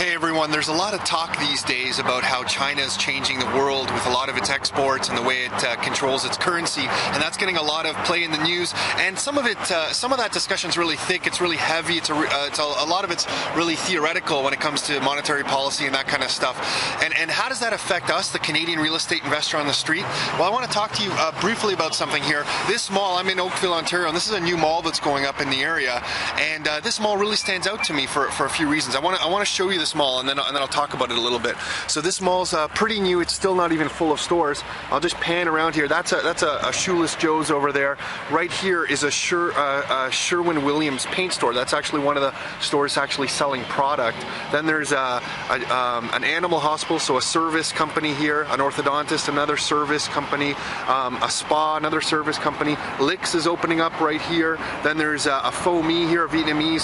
Hey everyone, there's a lot of talk these days about how China is changing the world with a lot of its exports and the way it controls its currency, and that's getting a lot of play in the news. And some of that discussion is really thick. It's really heavy. A lot of it's really theoretical when it comes to monetary policy and that kind of stuff. And how does that affect us, the Canadian real estate investor on the street? Well, I want to talk to you briefly about something here. This mall, I'm in Oakville, Ontario, and this is a new mall that's going up in the area. And this mall really stands out to me for a few reasons. I want to show you this mall, and then I'll talk about it a little bit. So this mall's pretty new. It's still not even full of stores. I'll just pan around here. That's a Shoeless Joe's over there. Right here is a Sherwin-Williams paint store. That's actually one of the stores actually selling product. Then there's an animal hospital, so a service company here, an orthodontist, another service company, a spa, another service company. Licks is opening up right here. Then there's a Pho Me here, a Vietnamese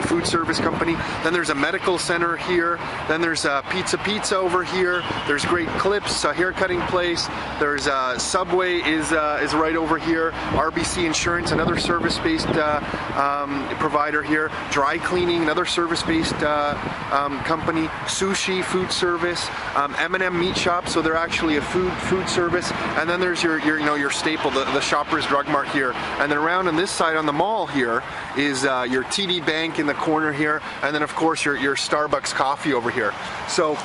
food service company. Then there's a medical center here. Then there's Pizza over here. There's Great Clips, a haircutting place. There's Subway is right over here. RBC Insurance, another service-based provider here. Dry Cleaning, another service-based company. Sushi, food service. M&M Meat Shop, so they're actually a food service. And then there's your staple, the Shoppers Drug Mart here. And then around on this side on the mall here is your TD Bank in the corner here, and then of course your Starbucks coffee over here. So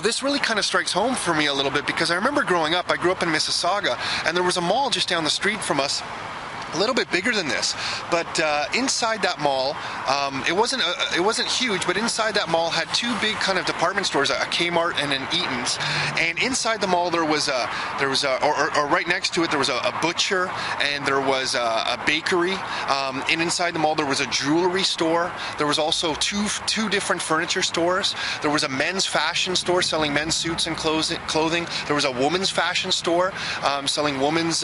this really kind of strikes home for me a little bit, because I remember growing up, I grew up in Mississauga, and there was a mall just down the street from us, a little bit bigger than this, but inside that mall, it wasn't huge, but inside that mall had two big kind of department stores, a Kmart and an Eaton's. And inside the mall there was right next to it there was a butcher, and there was a bakery. And inside the mall there was a jewelry store. There was also two different furniture stores. There was a men's fashion store selling men's suits and clothing. There was a woman's fashion store selling women's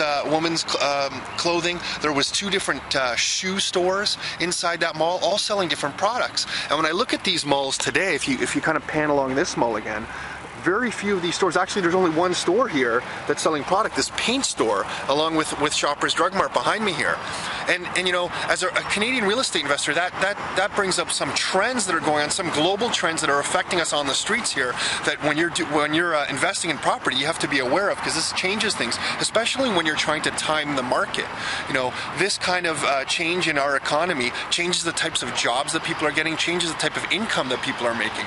clothing. There was two different shoe stores inside that mall, all selling different products. And when I look at these malls today, if you kind of pan along this mall again, very few of these stores, actually there's only one store here that's selling product, this paint store, along with Shoppers Drug Mart behind me here. And as a Canadian real estate investor, that brings up some trends that are going on, some global trends that are affecting us on the streets here, that when you're investing in property, you have to be aware of, because this changes things, especially when you're trying to time the market. This kind of change in our economy changes the types of jobs that people are getting, changes the type of income that people are making.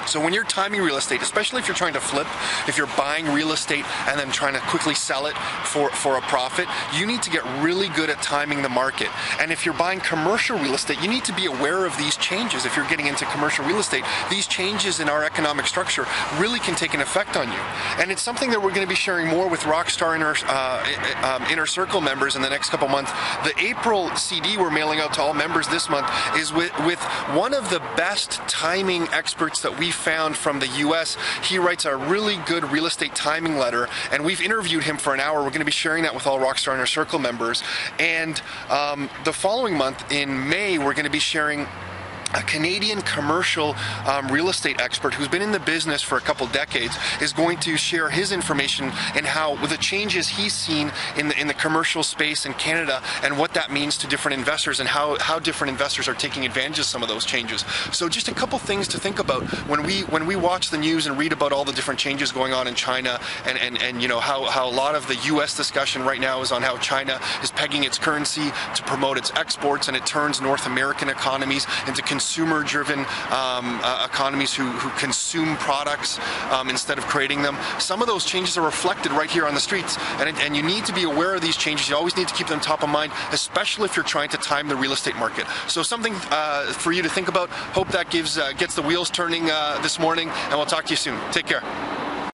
So when you're timing real estate, especially if you're trying to flip, if you're buying real estate and then trying to quickly sell it for a profit, you need to get really good at timing the market. And if you're buying commercial real estate, you need to be aware of these changes. If you're getting into commercial real estate, these changes in our economic structure really can take an effect on you. And it's something that we're going to be sharing more with Rockstar Inner Circle members in the next couple months. The April CD we're mailing out to all members this month is with one of the best timing experts that we found from the US. He writes a really good real estate timing letter, and we've interviewed him for an hour. We're going to be sharing that with all Rockstar Inner Circle members. And the following month in May, we're going to be sharing a Canadian commercial real estate expert who's been in the business for a couple decades is going to share his information and how the changes he's seen in the commercial space in Canada, and what that means to different investors, and how different investors are taking advantage of some of those changes. So just a couple things to think about when we watch the news and read about all the different changes going on in China, and how a lot of the US discussion right now is on how China is pegging its currency to promote its exports, and it turns North American economies into consumer-driven economies who consume products instead of creating them. Some of those changes are reflected right here on the streets, and you need to be aware of these changes. You always need to keep them top of mind, especially if you're trying to time the real estate market. So something for you to think about. Hope that gets the wheels turning this morning, and we'll talk to you soon. Take care.